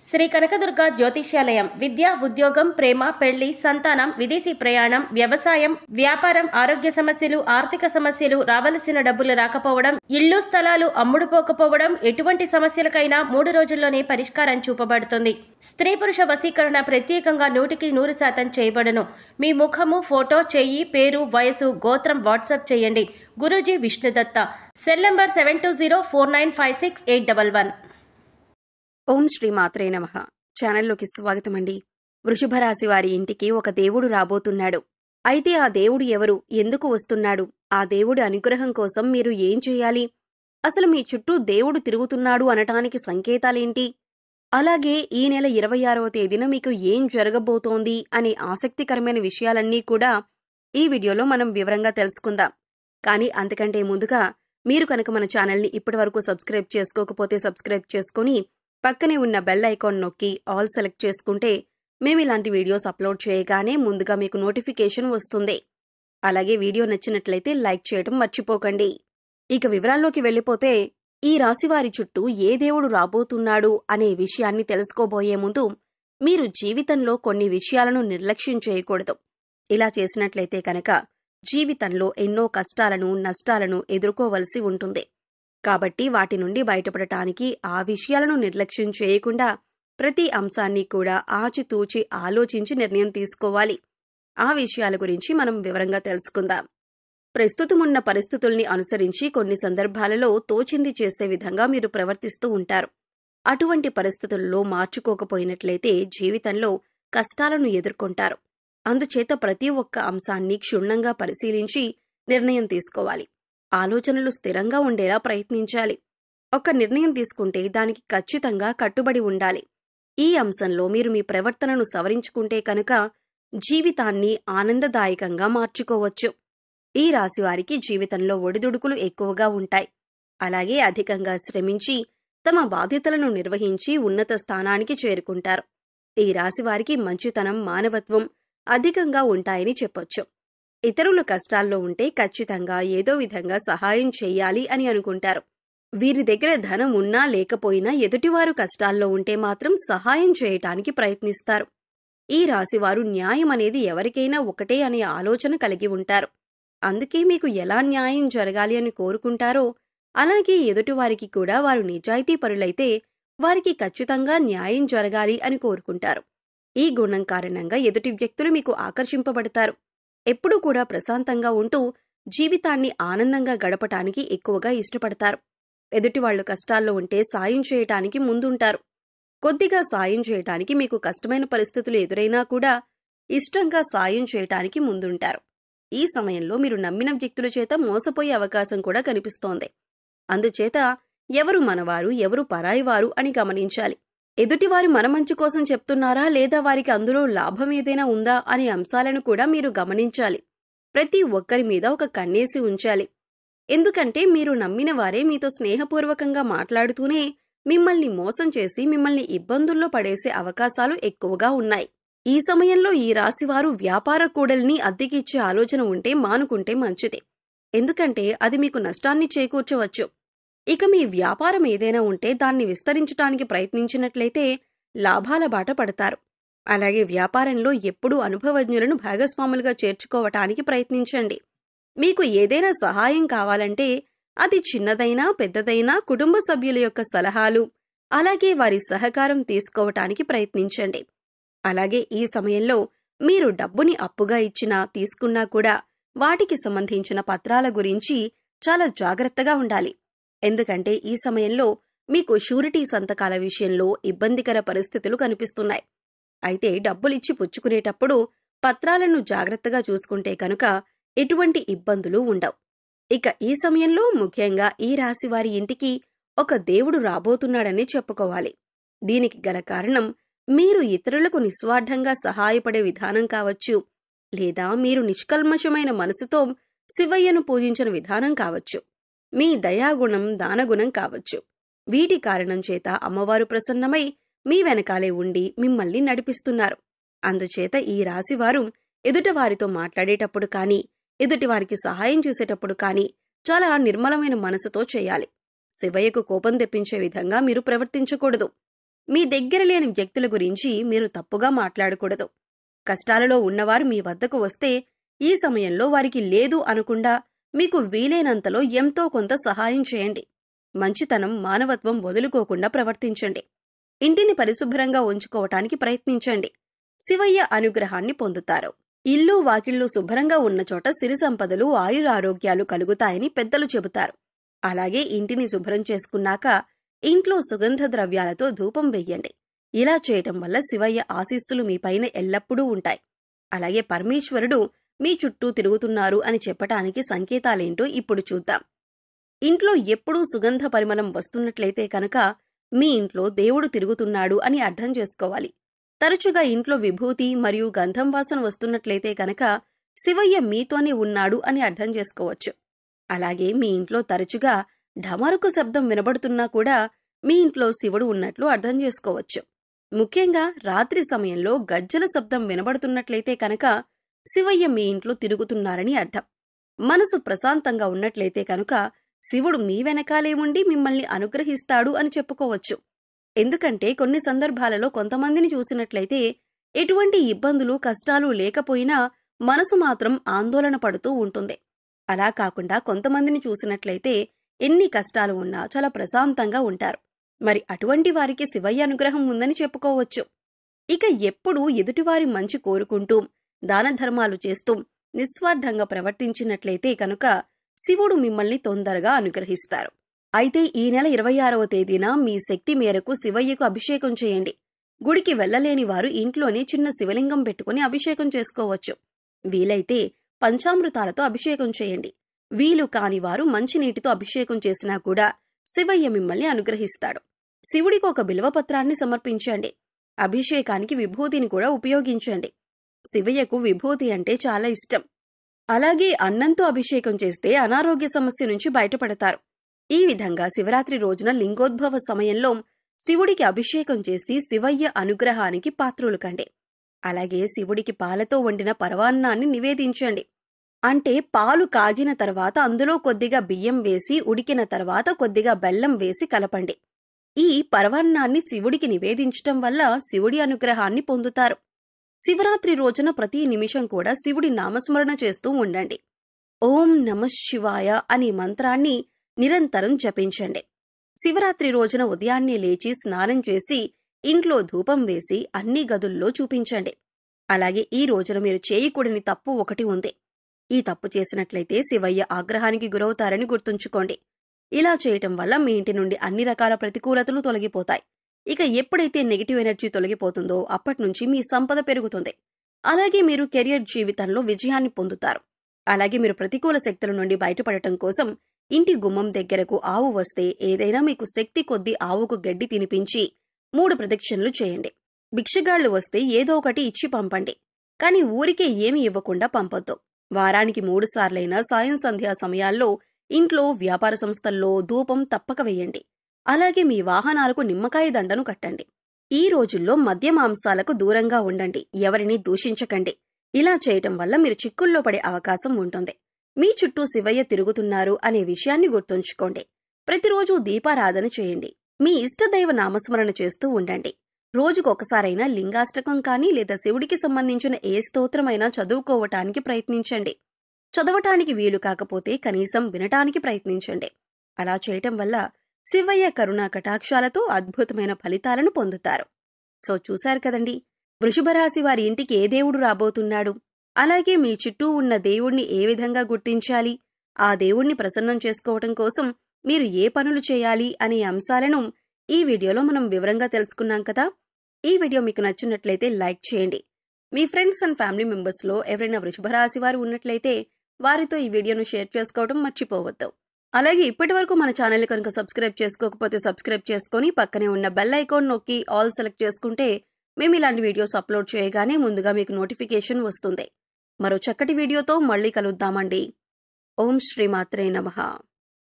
శ్రీ కనకదుర్గ జ్యోతిష్యాలయం విద్య, ఉద్యోగం, ప్రేమ, పెళ్లి, సంతానం, విదేశీ ప్రయాణం, వ్యవసాయం, వ్యాపారం, ఆరోగ్య సమస్యలు, ఆర్థిక సమస్యలు, రావలసిన డబ్బులు రాకపోవడం, ఇల్లు స్థలాలు అమ్ముడుపోకపోవడం, ఎటువంటి సమస్యలకైనా 3 రోజుల్లోనే పరిష్కారం చూపబడుతుంది. స్త్రీ పురుష వశీకరణ ప్రత్యేకంగా 100% చేయబడును. మీ ముఖము, ఫోటో, చెయ్యి, పేరు, వయసు, గోత్రం వాట్సాప్ చేయండి. గురూజీ విష్ణుదత్త. Cell number 7204956811. ఓం శ్రీ మాత్రే నమః. ఛానల్లోకి స్వాగతమండి. వృషభ రాశి వారి ఇంటికి ఒక దేవుడు రాబోతున్నాడు. అయితే ఆ దేవుడు ఎవరు, ఎందుకు వస్తున్నాడు, ఆ దేవుడి అనుగ్రహం కోసం మీరు ఏం చేయాలి, అసలు మీ చుట్టూ దేవుడు తిరుగుతున్నాడు అనటానికి సంకేతాలేంటి, అలాగే ఈ నెల 26వ తేదీన మీకు ఏం జరగబోతోంది అనే ఆసక్తికరమైన విషయాలన్నీ కూడా ఈ వీడియోలో మనం వివరంగా తెలుసుకుందాం. కానీ అంతకంటే ముందుగా మీరు కనుక మన ఛానల్ని ఇప్పటివరకు సబ్స్క్రైబ్ చేసుకోకపోతే సబ్స్క్రైబ్ చేసుకుని పక్కనే ఉన్న బెల్ ఐకాన్ నొక్కి ఆల్ సెలెక్ట్ చేసుకుంటే మేము ఇలాంటి వీడియోస్ అప్లోడ్ చేయగానే ముందుగా మీకు నోటిఫికేషన్ వస్తుంది. అలాగే వీడియో నచ్చినట్లయితే లైక్ చేయడం మర్చిపోకండి. ఇక వివరాల్లోకి వెళ్ళిపోతే, ఈ రాశివారి చుట్టూ ఏ దేవుడు రాబోతున్నాడు అనే విషయాన్ని తెలుసుకోబోయే ముందు మీరు జీవితంలో కొన్ని విషయాలను నిర్లక్ష్యం చేయకూడదు. ఇలా చేసినట్లయితే కనుక జీవితంలో ఎన్నో కష్టాలను, నష్టాలను ఎదుర్కోవలసి ఉంటుంది. కాబట్టి వాటి నుండి బయటపడటానికి ఆ విషయాలను నిర్లక్ష్యం చేయకుండా ప్రతి అంశాన్ని కూడా ఆచితూచి ఆలోచించి నిర్ణయం తీసుకోవాలి. ఆ విషయాల గురించి మనం వివరంగా తెలుసుకుందాం. ప్రస్తుతమున్న పరిస్థితుల్ని అనుసరించి కొన్ని సందర్భాలలో తోచింది చేసే విధంగా మీరు ప్రవర్తిస్తూ ఉంటారు. అటువంటి పరిస్థితుల్లో మార్చుకోకపోయినట్లయితే జీవితంలో కష్టాలను ఎదుర్కొంటారు. అందుచేత ప్రతి ఒక్క అంశాన్ని క్షుణ్ణంగా పరిశీలించి నిర్ణయం తీసుకోవాలి. ఆలోచనలు స్థిరంగా ఉండేలా ప్రయత్నించాలి. ఒక నిర్ణయం తీసుకుంటే దానికి ఖచ్చితంగా కట్టుబడి ఉండాలి. ఈ అంశంలో మీరు మీ ప్రవర్తనను సవరించుకుంటే కనుక జీవితాన్ని ఆనందదాయకంగా మార్చుకోవచ్చు. ఈ రాశివారికి జీవితంలో ఒడిదుడుకులు ఎక్కువగా ఉంటాయి. అలాగే అధికంగా శ్రమించి తమ బాధ్యతలను నిర్వహించి ఉన్నత స్థానానికి చేరుకుంటారు. ఈ రాశివారికి మంచితనం, మానవత్వం అధికంగా ఉంటాయని చెప్పొచ్చు. ఇతరులు కష్టాల్లో ఉంటే ఖచ్చితంగా ఏదో విధంగా సహాయం చెయ్యాలి అని అనుకుంటారు. వీరి దగ్గర ధనం ఉన్నా లేకపోయినా ఎదుటివారు కష్టాల్లో ఉంటే మాత్రం సహాయం చేయటానికి ప్రయత్నిస్తారు. ఈ రాశివారు న్యాయం అనేది ఎవరికైనా ఒకటే అనే ఆలోచన కలిగి ఉంటారు. అందుకే మీకు ఎలా న్యాయం జరగాలి అని కోరుకుంటారో అలాగే ఎదుటివారికి కూడా వారు నిజాయితీపరులైతే వారికి ఖచ్చితంగా న్యాయం జరగాలి అని కోరుకుంటారు. ఈ గుణం కారణంగా ఎదుటి వ్యక్తులు మీకు ఆకర్షింపబడతారు. ఎప్పుడూ కూడా ప్రశాంతంగా ఉంటూ జీవితాన్ని ఆనందంగా గడపటానికి ఎక్కువగా ఇష్టపడతారు. ఎదుటివాళ్లు కష్టాల్లో ఉంటే సాయం చేయటానికి ముందుంటారు. కొద్దిగా సాయం చేయటానికి మీకు కష్టమైన పరిస్థితులు ఎదురైనా కూడా ఇష్టంగా సాయం చేయటానికి ముందుంటారు. ఈ సమయంలో మీరు నమ్మిన వ్యక్తుల చేత మోసపోయే అవకాశం కూడా కనిపిస్తోంది. అందుచేత ఎవరు మనవారు, ఎవరు పరాయివారు అని గమనించాలి. ఎదుటివారు మన మంచి కోసం చెప్తున్నారా లేదా వారికి అందులో లాభం ఏదైనా ఉందా అనే అంశాలను కూడా మీరు గమనించాలి. ప్రతి ఒక్కరి మీద ఒక కన్నేసి ఉంచాలి. ఎందుకంటే మీరు నమ్మిన వారే మీతో స్నేహపూర్వకంగా మాట్లాడుతూనే మిమ్మల్ని మోసం చేసి మిమ్మల్ని ఇబ్బందుల్లో పడేసే అవకాశాలు ఎక్కువగా ఉన్నాయి. ఈ సమయంలో ఈ రాశివారు వ్యాపార కూడల్ని అద్దెకిచ్చే ఆలోచన ఉంటే మానుకుంటే మంచిది. ఎందుకంటే అది మీకు నష్టాన్ని చేకూర్చవచ్చు. ఇక మీ వ్యాపారం ఏదైనా ఉంటే దాన్ని విస్తరించటానికి ప్రయత్నించినట్లయితే లాభాల బాట పడతారు. అలాగే వ్యాపారంలో ఎప్పుడూ అనుభవజ్ఞులను భాగస్వాములుగా చేర్చుకోవటానికి ప్రయత్నించండి. మీకు ఏదైనా సహాయం కావాలంటే అది చిన్నదైనా పెద్దదైనా కుటుంబ సభ్యుల యొక్క సలహాలు అలాగే వారి సహకారం తీసుకోవటానికి ప్రయత్నించండి. అలాగే ఈ సమయంలో మీరు డబ్బుని అప్పుగా ఇచ్చినా తీసుకున్నా కూడా వాటికి సంబంధించిన పత్రాల గురించి చాలా జాగ్రత్తగా ఉండాలి. ఎందుకంటే ఈ సమయంలో మీకు షూరిటీ సంతకాల విషయంలో ఇబ్బందికర పరిస్థితులు కనిపిస్తున్నాయి. అయితే డబ్బులిచ్చి పుచ్చుకునేటప్పుడు పత్రాలను జాగ్రత్తగా చూసుకుంటే కనుక ఎటువంటి ఇబ్బందులు ఉండవు. ఇక ఈ సమయంలో ముఖ్యంగా ఈ రాశివారి ఇంటికి ఒక దేవుడు రాబోతున్నాడని చెప్పుకోవాలి. దీనికి గల కారణం మీరు ఇతరులకు నిస్వార్థంగా సహాయపడే విధానం కావచ్చు, లేదా మీరు నిష్కల్మషమైన మనసుతో శివయ్యను పూజించిన విధానం కావచ్చు, మీ దయాగుణం, దానగుణం కావచ్చు. వీటి కారణం చేత అమ్మవారు ప్రసన్నమై మీ వెనకాలే ఉండి మిమ్మల్ని నడిపిస్తున్నారు. అందుచేత ఈ రాశివారు ఎదుటివారితో మాట్లాడేటప్పుడు కానీ ఎదుటివారికి సహాయం చేసేటప్పుడు కానీ చాలా నిర్మలమైన మనసుతో చేయాలి. శివయ్యకు కోపం తెప్పించే విధంగా మీరు ప్రవర్తించకూడదు. మీ దగ్గర లేని వ్యక్తుల గురించి మీరు తప్పుగా మాట్లాడకూడదు. కష్టాలలో ఉన్నవారు మీ వద్దకు వస్తే ఈ సమయంలో వారికి లేదు అనకుండా మీకు వీలైనంతలో ఎంతో కొంత సహాయం చేయండి. మంచితనం, మానవత్వం వదులుకోకుండా ప్రవర్తించండి. ఇంటిని పరిశుభ్రంగా ఉంచుకోవటానికి ప్రయత్నించండి. శివయ్య అనుగ్రహాన్ని పొందుతారు. ఇల్లు వాకిళ్లు శుభ్రంగా ఉన్న చోట సిరి సంపదలు, ఆయురారోగ్యాలు కలుగుతాయని పెద్దలు చెబుతారు. అలాగే ఇంటిని శుభ్రం చేసుకున్నాక ఇంట్లో సుగంధ ద్రవ్యాలతో ధూపం వెయ్యండి. ఇలా చేయటం వల్ల శివయ్య ఆశీస్సులు మీపైన ఎల్లప్పుడూ ఉంటాయి. అలాగే పరమేశ్వరుడు మీ చుట్టూ తిరుగుతున్నారు అని చెప్పటానికి సంకేతాలేంటో ఇప్పుడు చూద్దాం. ఇంట్లో ఎప్పుడూ సుగంధ పరిమళం వస్తున్నట్లయితే కనుక మీ ఇంట్లో దేవుడు తిరుగుతున్నాడు అని అర్థం చేసుకోవాలి. తరచుగా ఇంట్లో విభూతి మరియు గంధం వాసన వస్తున్నట్లయితే కనుక శివయ్య మీతోనే ఉన్నాడు అని అర్థం చేసుకోవచ్చు. అలాగే మీ ఇంట్లో తరచుగా ఢమరుకు శబ్దం వినబడుతున్నా కూడా మీ ఇంట్లో శివుడు ఉన్నట్లు అర్థం చేసుకోవచ్చు. ముఖ్యంగా రాత్రి సమయంలో గజ్జల శబ్దం వినబడుతున్నట్లయితే కనుక శివయ్య మీ ఇంట్లో తిరుగుతున్నారని అర్థం. మనసు ప్రశాంతంగా ఉన్నట్లయితే కనుక శివుడు మీ వెనకాలే ఉండి మిమ్మల్ని అనుగ్రహిస్తాడు అని చెప్పుకోవచ్చు. ఎందుకంటే కొన్ని సందర్భాలలో కొంతమందిని చూసినట్లయితే ఎటువంటి ఇబ్బందులు, కష్టాలు లేకపోయినా మనసు మాత్రం ఆందోళన పడుతూ ఉంటుంది. అలా కాకుండా కొంతమందిని చూసినట్లయితే ఎన్ని కష్టాలు ఉన్నా చాలా ప్రశాంతంగా ఉంటారు. మరి అటువంటి వారికి శివయ్య అనుగ్రహం ఉందని చెప్పుకోవచ్చు. ఇక ఎప్పుడూ ఎదుటివారి మంచి కోరుకుంటూ దాన ధర్మాలు చేస్తూ నిస్వార్థంగా ప్రవర్తించినట్లయితే కనుక శివుడు మిమ్మల్ని తొందరగా అనుగ్రహిస్తారు. అయితే ఈ నెల 26వ తేదీన మీ శక్తి మేరకు శివయ్యకు అభిషేకం చేయండి. గుడికి వెళ్లలేని వారు ఇంట్లోనే చిన్న శివలింగం పెట్టుకుని అభిషేకం చేసుకోవచ్చు. వీలైతే పంచామృతాలతో అభిషేకం చేయండి. వీలు కాని వారు మంచినీటితో అభిషేకం చేసినా కూడా శివయ్య మిమ్మల్ని అనుగ్రహిస్తాడు. శివుడికి ఒక బిల్వపత్రాన్ని సమర్పించండి. అభిషేకానికి విభూతిని కూడా ఉపయోగించండి. శివయ్యకు విభూతి అంటే చాలా ఇష్టం. అలాగే అన్నంతో అభిషేకం చేస్తే అనారోగ్య సమస్య నుంచి బయటపడతారు. ఈ విధంగా శివరాత్రి రోజున లింగోద్భవ సమయంలో శివుడికి అభిషేకం చేసి శివయ్య అనుగ్రహానికి పాత్రులు కండి. అలాగే శివుడికి పాలతో వండిన పరవాన్నాన్ని నివేదించండి. అంటే పాలు కాగిన తర్వాత అందులో కొద్దిగా బియ్యం వేసి ఉడికిన తర్వాత కొద్దిగా బెల్లం వేసి కలపండి. ఈ పరవాన్నాన్ని శివుడికి నివేదించటం వల్ల శివుడి అనుగ్రహాన్ని పొందుతారు. శివరాత్రి రోజున ప్రతి నిమిషం కూడా శివుడి నామస్మరణ చేస్తూ ఉండండి. ఓం నమః శివాయ అనే మంత్రాన్ని నిరంతరం జపించండి. శివరాత్రి రోజున ఉదయాన్నే లేచి స్నానం చేసి ఇంట్లో ధూపం వేసి అన్ని గదుల్లో చూపించండి. అలాగే ఈ రోజున మీరు చేయకూడని తప్పు ఒకటి ఉంది. ఈ తప్పు చేసినట్లయితే శివయ్య ఆగ్రహానికి గురవుతారని గుర్తుంచుకోండి. ఇలా చేయటం వల్ల మీ ఇంటి నుండి అన్ని రకాల ప్రతికూలతలు తొలగిపోతాయి. ఇక ఎప్పుడైతే నెగిటివ్ ఎనర్జీ తొలగిపోతుందో అప్పట్నుంచి మీ సంపద పెరుగుతుంది. అలాగే మీరు కెరియర్ జీవితంలో విజయాన్ని పొందుతారు. అలాగే మీరు ప్రతికూల శక్తుల నుండి బయటపడటం కోసం ఇంటి గుమ్మం దగ్గరకు ఆవు వస్తే ఏదైనా మీకు శక్తి కొద్దీ ఆవుకు గడ్డి తినిపించి 3 ప్రదక్షిణలు చేయండి. భిక్షగాళ్లు వస్తే ఏదో ఒకటి ఇచ్చి పంపండి. కాని ఊరికే ఏమి ఇవ్వకుండా పంపొద్దు. వారానికి 3 సార్లైనా సాయం సంధ్యా సమయాల్లో ఇంట్లో, వ్యాపార సంస్థల్లో ధూపం తప్పక వేయండి. అలాగే మీ వాహనాలకు నిమ్మకాయ దండను కట్టండి. ఈ రోజుల్లో మద్య మాంసాలకు దూరంగా ఉండండి. ఎవరిని దూషించకండి. ఇలా చేయటం వల్ల మీరు చిక్కుల్లో పడే అవకాశం ఉంటుంది. మీ చుట్టూ శివయ్య తిరుగుతున్నారు అనే విషయాన్ని గుర్తుంచుకోండి. ప్రతిరోజు దీపారాధన చేయండి. మీ ఇష్టదైవ నామస్మరణ చేస్తూ ఉండండి. రోజుకొకసారైనా లింగాష్టకం కానీ లేదా శివుడికి సంబంధించిన ఏ స్తోత్రమైనా చదువుకోవటానికి ప్రయత్నించండి. చదవటానికి వీలు కాకపోతే కనీసం వినటానికి ప్రయత్నించండి. అలా చేయటం వల్ల శివయ్య కరుణా కటాక్షాలతో అద్భుతమైన ఫలితాలను పొందుతారు. సో చూశారు కదండి, వృషభరాశి వారి ఇంటికి ఏ దేవుడు రాబోతున్నాడు, అలాగే మీ చుట్టూ ఉన్న దేవుణ్ణి ఏ విధంగా గుర్తించాలి, ఆ దేవుణ్ణి ప్రసన్నం చేసుకోవటం కోసం మీరు ఏ పనులు చేయాలి అనే అంశాలను ఈ వీడియోలో మనం వివరంగా తెలుసుకున్నాం కదా. ఈ వీడియో మీకు నచ్చినట్లయితే లైక్ చేయండి. మీ ఫ్రెండ్స్ అండ్ ఫ్యామిలీ మెంబర్స్లో ఎవరైనా వృషభరాశి వారు ఉన్నట్లయితే వారితో ఈ వీడియోను షేర్ చేసుకోవడం మర్చిపోవద్దు. అలాగే ఇప్పటివరకు మన ఛానల్ కనుక సబ్స్క్రైబ్ చేసుకోకపోతే సబ్స్క్రైబ్ చేసుకుని పక్కనే ఉన్న బెల్ ఐకాన్ నొక్కి ఆల్ సెలెక్ట్ చేసుకుంటే మేము ఇలాంటి వీడియోస్ అప్లోడ్ చేయగానే ముందుగా మీకు నోటిఫికేషన్ వస్తుంది. మరో చక్కటి వీడియోతో మళ్ళీ కలుద్దామండి. ఓం శ్రీమాత్రే నమః.